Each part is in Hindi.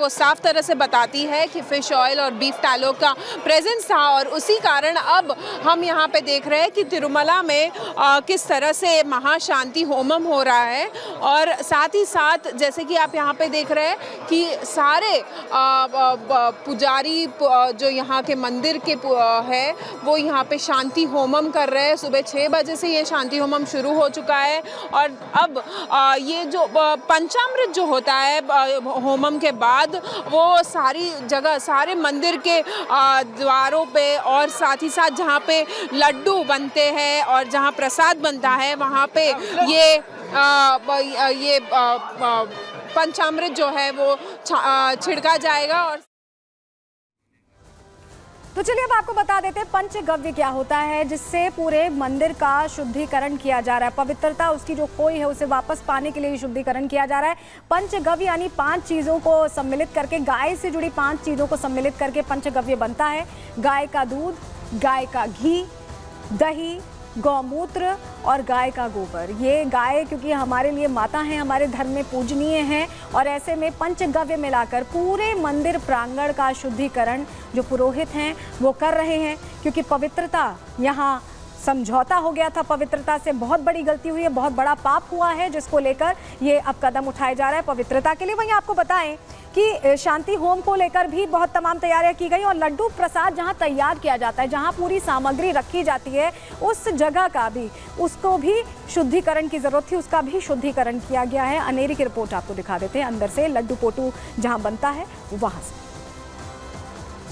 वो साफ तरह से बताती है कि फ़िश ऑयल और बीफ टैलो का प्रेजेंस था और उसी कारण अब हम यहाँ पे देख रहे हैं कि तिरुमला में किस तरह से महाशांति होमम हो रहा है। और साथ ही साथ जैसे कि आप यहाँ पे देख रहे हैं कि सारे पुजारी जो यहाँ के मंदिर के है वो यहाँ पे शांति होमम कर रहे हैं। सुबह 6 बजे से ये शांति होमम शुरू हो चुका है और अब ये जो पंचामृत जो होता है होमम के बाद वो सारी जगह सारे मंदिर के द्वारों पे और साथ ही साथ जहाँ पे लड्डू बनते हैं और जहाँ प्रसाद बनता है वहाँ पे ये पंचामृत जो है वो छिड़का जाएगा। और तो चलिए अब आपको बता देते हैं पंचगव्य क्या होता है, जिससे पूरे मंदिर का शुद्धिकरण किया जा रहा है। पवित्रता उसकी जो खोई है उसे वापस पाने के लिए शुद्धिकरण किया जा रहा है। पंचगव्य यानी 5 चीज़ों को सम्मिलित करके, गाय से जुड़ी 5 चीज़ों को सम्मिलित करके पंचगव्य बनता है। गाय का दूध, गाय का घी, दही, गौमूत्र और गाय का गोबर। ये गाय क्योंकि हमारे लिए माता हैं, हमारे धर्म में पूजनीय हैं और ऐसे में पंचगव्य मिलाकर पूरे मंदिर प्रांगण का शुद्धिकरण जो पुरोहित हैं वो कर रहे हैं, क्योंकि पवित्रता यहाँ समझौता हो गया था। पवित्रता से बहुत बड़ी गलती हुई है, बहुत बड़ा पाप हुआ है, जिसको लेकर ये अब कदम उठाया जा रहा है पवित्रता के लिए। वहीं आपको बताएं कि शांति होम को लेकर भी बहुत तमाम तैयारियां की गई और लड्डू प्रसाद जहां तैयार किया जाता है, जहां पूरी सामग्री रखी जाती है, उस जगह का भी, उसको भी शुद्धिकरण की जरूरत थी, उसका भी शुद्धिकरण किया गया है। अनेरी की रिपोर्ट आपको दिखा देते हैं अंदर से, लड्डू पोटू जहां बनता है वहां से।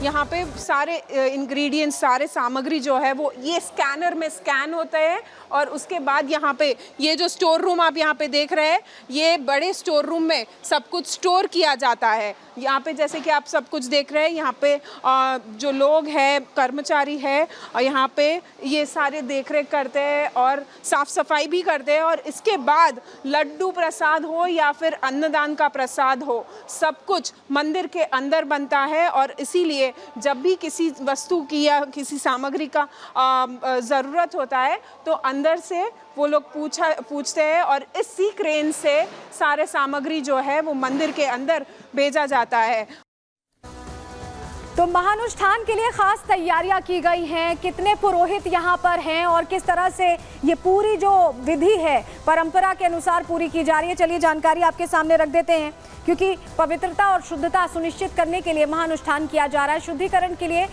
यहाँ पे सारे इंग्रेडिएंट्स, सारे सामग्री जो है वो ये स्कैनर में स्कैन होते हैं और उसके बाद यहाँ पे ये जो स्टोर रूम आप यहाँ पे देख रहे हैं, ये बड़े स्टोर रूम में सब कुछ स्टोर किया जाता है। यहाँ पे जैसे कि आप सब कुछ देख रहे हैं, यहाँ पे जो लोग हैं, कर्मचारी है, और यहाँ पे ये सारे देख रेख करते हैं और साफ सफाई भी करते हैं। और इसके बाद लड्डू प्रसाद हो या फिर अन्नदान का प्रसाद हो, सब कुछ मंदिर के अंदर बनता है। और इसीलिए जब भी किसी वस्तु की या किसी सामग्री का ज़रूरत होता है तो अंदर से वो लोग पूछते हैं और इसी क्रेन से सारे सामग्री जो है वो मंदिर के अंदर भेजा जाता है। तो महानुष्ठान के लिए खास तैयारियां की गई हैं। कितने पुरोहित यहाँ पर हैं और किस तरह से ये पूरी जो विधि है परंपरा के अनुसार पूरी की जा रही है, चलिए जानकारी आपके सामने रख देते हैं। क्योंकि पवित्रता और शुद्धता सुनिश्चित करने के लिए महानुष्ठान किया जा रहा है। शुद्धिकरण के लिए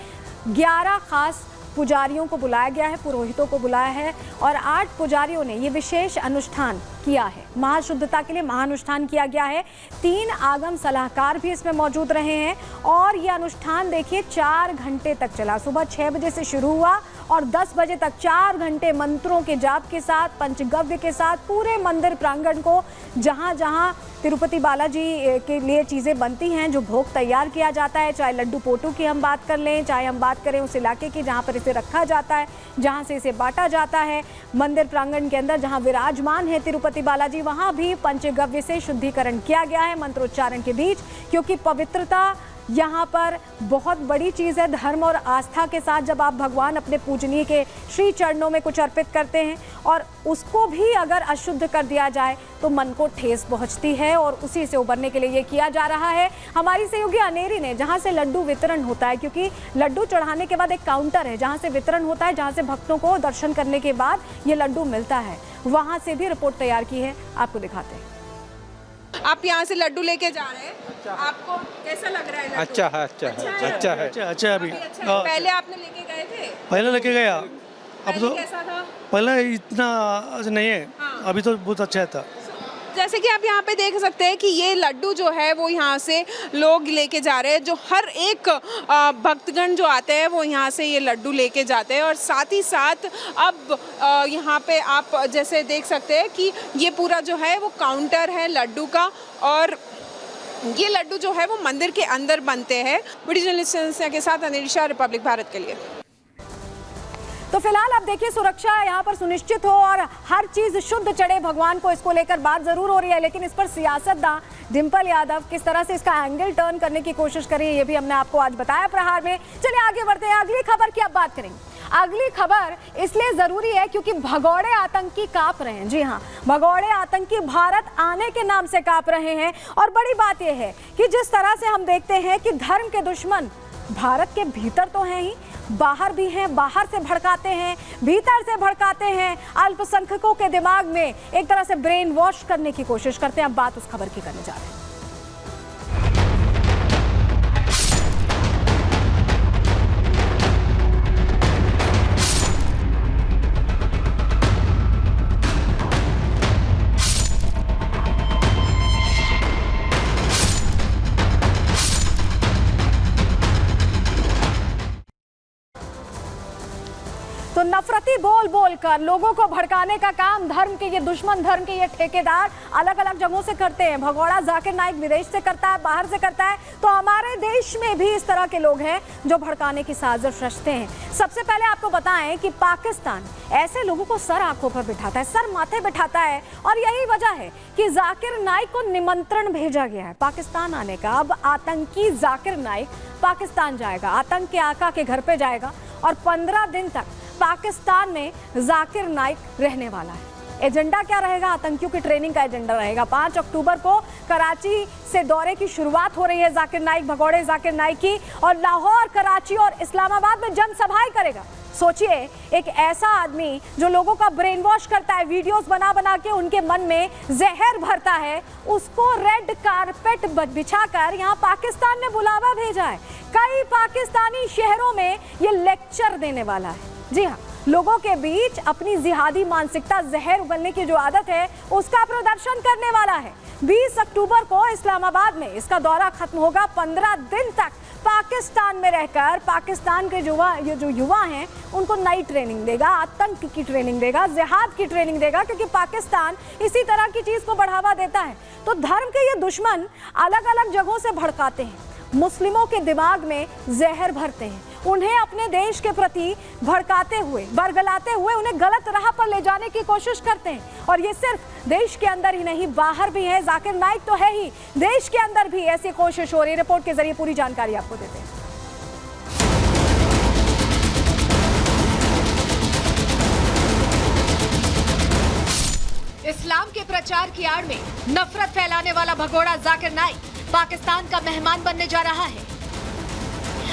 11 खास पुजारियों को बुलाया गया है, पुरोहितों को बुलाया है और 8 पुजारियों ने ये विशेष अनुष्ठान किया है। महाशुद्धता के लिए महानुष्ठान किया गया है। 3 आगम सलाहकार भी इसमें मौजूद रहे हैं और ये अनुष्ठान देखिए 4 घंटे तक चला। सुबह 6 बजे से शुरू हुआ और 10 बजे तक 4 घंटे मंत्रों के जाप के साथ, पंचगव्य के साथ पूरे मंदिर प्रांगण को, जहाँ जहाँ तिरुपति बालाजी के लिए चीज़ें बनती हैं, जो भोग तैयार किया जाता है, चाहे लड्डू पोटू की हम बात कर लें, चाहे हम बात करें उस इलाके की जहाँ पर इसे रखा जाता है, जहाँ से इसे बांटा जाता है, मंदिर प्रांगण के अंदर जहाँ विराजमान है तिरुपति बालाजी, वहाँ भी पंचगव्य से शुद्धिकरण किया गया है मंत्रोच्चारण के बीच। क्योंकि पवित्रता यहाँ पर बहुत बड़ी चीज़ है। धर्म और आस्था के साथ जब आप भगवान अपने पूजनीय के श्री चरणों में कुछ अर्पित करते हैं और उसको भी अगर अशुद्ध कर दिया जाए तो मन को ठेस पहुँचती है और उसी से उबरने के लिए ये किया जा रहा है। हमारी सहयोगी अनेरी ने, जहाँ से लड्डू वितरण होता है, क्योंकि लड्डू चढ़ाने के बाद एक काउंटर है जहाँ से वितरण होता है, जहाँ से भक्तों को दर्शन करने के बाद ये लड्डू मिलता है, वहाँ से भी रिपोर्ट तैयार की है, आपको दिखाते हैं। आप यहाँ से लड्डू लेके जा रहे हैं, आपको कैसा लग रहा है लड्डू? अच्छा है, अच्छा है, अच्छा है, अच्छा अभी। पहले आपने लेके गए थे? पहले लेके गया, अब तो कैसा था? पहले इतना नहीं है, अभी तो बहुत अच्छा था। जैसे कि आप यहाँ पे देख सकते हैं कि ये लड्डू जो है वो यहाँ से लोग लेके जा रहे हैं। जो हर एक भक्तगण जो आते हैं वो यहाँ से ये लड्डू लेके जाते हैं। और साथ ही साथ अब यहाँ पे आप जैसे देख सकते हैं कि ये पूरा जो है वो काउंटर है लड्डू का और ये लड्डू जो है वो मंदिर के अंदर बनते हैं। बड़ी जर्नलिस्ट के साथ अनेरी शाह, रिपब्लिक भारत के लिए। तो फिलहाल अब देखिए सुरक्षा यहाँ पर सुनिश्चित हो और हर चीज शुद्ध चढ़े भगवान को, इसको लेकर बात जरूर हो रही है, लेकिन इस पर सियासतदान डिंपल यादव किस तरह से इसका एंगल टर्न करने की कोशिश कर रही है, ये भी हमने आपको आज बताया प्रहार में। चलिए आगे बढ़ते हैं, अगली खबर की अब बात करेंगे। अगली खबर इसलिए जरूरी है क्योंकि भगोड़े आतंकी कांप रहे हैं। जी हाँ, भगोड़े आतंकी भारत आने के नाम से कांप रहे हैं। और बड़ी बात यह है कि जिस तरह से हम देखते हैं कि धर्म के दुश्मन भारत के भीतर तो हैं ही, बाहर भी हैं, बाहर से भड़काते हैं, भीतर से भड़काते हैं, अल्पसंख्यकों के दिमाग में एक तरह से ब्रेन वॉश करने की कोशिश करते हैं। अब बात उस खबर की करने जा रहे हैं। तो नफरती बोल बोल कर लोगों को भड़काने का काम धर्म के ये दुश्मन, धर्म के ये ठेकेदार अलग अलग जगहों से करते हैं। भगोड़ा जाकिर नाइक विदेश से करता है, बाहर से करता है, तो हमारे देश में भी इस तरह के लोग हैं जो भड़काने की साजिश रचते हैं। सबसे पहले आपको बताएं कि पाकिस्तान ऐसे लोगों को सर आंखों पर बिठाता है, सर माथे बिठाता है, और यही वजह है कि जाकिर नाइक को निमंत्रण भेजा गया है पाकिस्तान आने का। अब आतंकी जाकिर नाइक पाकिस्तान जाएगा, आतंक के आका के घर पे जाएगा और 15 दिन तक पाकिस्तान में जाकिर नाइक रहने वाला है। एजेंडा क्या रहेगा? आतंकियों की ट्रेनिंग का एजेंडा रहेगा। 5 अक्टूबर को कराची से दौरे की शुरुआत हो रही है जाकिर नाइक, भगोड़े जाकिर नाइक की, और लाहौर, कराची और इस्लामाबाद में जनसभाएं करेगा। सोचिए, एक ऐसा आदमी जो लोगों का ब्रेन वॉश करता है, वीडियोस बना बना के उनके मन में जहर भरता है, उसको रेड कारपेट बिछाकर यहाँ पाकिस्तान ने बुलावा भेजा है। कई पाकिस्तानी शहरों में ये लेक्चर देने वाला है। जी हाँ, लोगों के बीच अपनी जिहादी मानसिकता, जहर उगलने की जो आदत है, उसका प्रदर्शन करने वाला है। 20 अक्टूबर को इस्लामाबाद में इसका दौरा खत्म होगा। 15 दिन तक पाकिस्तान में रहकर पाकिस्तान के जो युवा हैं उनको नई ट्रेनिंग देगा, आतंक की ट्रेनिंग देगा, जिहाद की ट्रेनिंग देगा, क्योंकि पाकिस्तान इसी तरह की चीज को बढ़ावा देता है। तो धर्म के ये दुश्मन अलग अलग जगहों से भड़काते हैं, मुस्लिमों के दिमाग में जहर भरते हैं, उन्हें अपने देश के प्रति भड़काते हुए, बरगलाते हुए उन्हें गलत राह पर ले जाने की कोशिश करते हैं। और ये सिर्फ देश के अंदर ही नहीं, बाहर भी है। जाकिर नाइक तो है ही, देश के अंदर भी ऐसी कोशिश हो रही है। रिपोर्ट के जरिए पूरी जानकारी आपको देते हैं। इस्लाम के प्रचार की आड़ में नफरत फैलाने वाला भगोड़ा जाकिर नाइक पाकिस्तान का मेहमान बनने जा रहा है।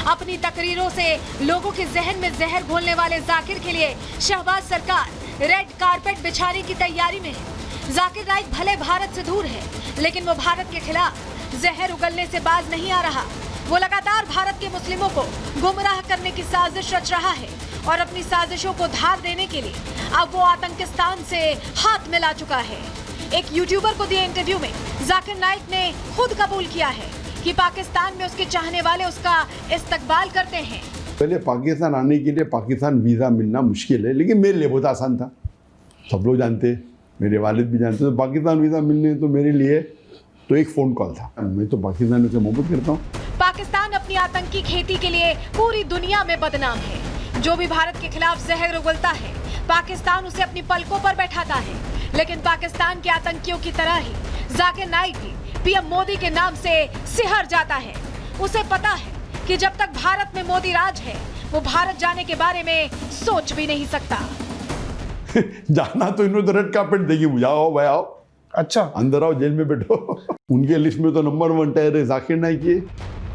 अपनी तकरीरों से लोगों के जहन में जहर घोलने वाले जाकिर के लिए शहबाज सरकार रेड कारपेट बिछाने की तैयारी में है। जाकिर नाइक भले भारत से दूर है, लेकिन वो भारत के खिलाफ जहर उगलने से बाज नहीं आ रहा। वो लगातार भारत के मुस्लिमों को गुमराह करने की साजिश रच रहा है और अपनी साजिशों को धार देने के लिए अब वो आतंकिस्तान से हाथ मिला चुका है। एक यूट्यूबर को दिए इंटरव्यू में जाकिर नाइक ने खुद कबूल किया है कि पाकिस्तान में उसके चाहने वाले उसका इस्तकबाल करते हैं। पहले पाकिस्तान आने के लिए पाकिस्तान वीज़ा मिलना मुश्किल है, लेकिन मेरे लिए बहुत आसान था। सब लोग जानते, मेरे वालिद भी जानते। तो पाकिस्तान वीज़ा मिलने तो मेरे लिए तो एक फ़ोन कॉल था। मैं तो पाकिस्तान से मोहब्बत करता हूँ। पाकिस्तान अपनी आतंकी खेती के लिए पूरी दुनिया में बदनाम है। जो भी भारत के खिलाफ जहर उगलता है, पाकिस्तान उसे अपनी पलकों पर बैठाता है। लेकिन पाकिस्तान के आतंकियों की तरह ही जाकिर नाइक भी पीएम मोदी के नाम से सिहर जाता है। उसे पता है कि जब तक भारत में मोदी राज है, वो भारत जाने के बारे में सोच भी नहीं सकता। जाना तो इन्होंने रेड कार्पेट देगी, मुझे आओ भाई आओ, अच्छा अंदर आओ, जेल में बैठो। उनके लिस्ट में तो नंबर 1 टायर है जाकिर नाइक की।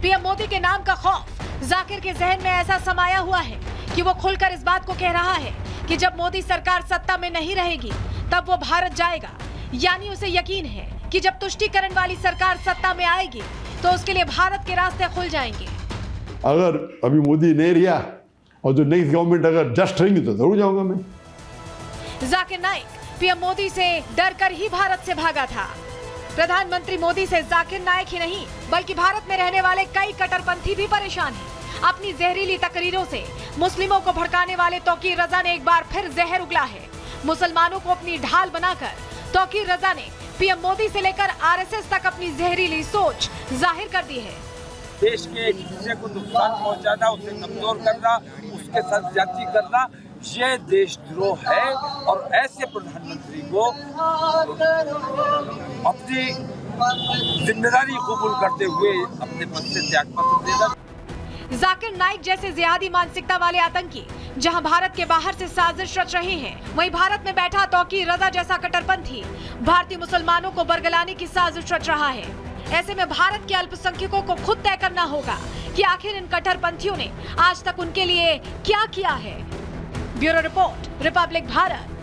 पीएम मोदी के नाम का खौफ जाकिर के जहन में ऐसा समाया हुआ है कि वो खुलकर इस बात को कह रहा है कि जब मोदी सरकार सत्ता में नहीं रहेगी तब वो भारत जाएगा। यानी उसे यकीन है कि जब तुष्टीकरण वाली सरकार सत्ता में आएगी तो उसके लिए भारत के रास्ते खुल जाएंगे। अगर अभी मोदी नहीं रहा और जो नेक्स्ट गवर्नमेंट अगर जस्ट रहेंगी तो जरूर जाऊंगा मैं। जाकिर नाइक पीएम मोदी से डर कर ही भारत से भागा था। प्रधानमंत्री मोदी से जाकिर नाइक ही नहीं बल्कि भारत में रहने वाले कई कट्टरपंथी भी परेशान हैं। अपनी जहरीली तकरीरों से मुस्लिमों को भड़काने वाले तौकीर रजा ने एक बार फिर जहर उगला है। मुसलमानों को अपनी ढाल बनाकर तौकीर रजा ने पीएम मोदी से लेकर आरएसएस तक अपनी जहरीली सोच जाहिर कर दी है। देश के एक हिस्से को नुकसान पहुंचाना, उसे कमजोर करना, उसके साथ जाति करना, ये देशद्रोह है। और ऐसे प्रधानमंत्री को अपनी जिम्मेदारी कबूल करते हुए अपने पद से त्यागपत्र देना। जाकिर नाइक जैसे जिहादी मानसिकता वाले आतंकी जहां भारत के बाहर से साजिश रच रहे हैं, वहीं भारत में बैठा तौकीर रजा जैसा कट्टरपंथी भारतीय मुसलमानों को बरगलाने की साजिश रच रहा है। ऐसे में भारत के अल्पसंख्यकों को खुद तय करना होगा कि आखिर इन कट्टरपंथियों ने आज तक उनके लिए क्या किया है। Bureau report, Republic Bharat.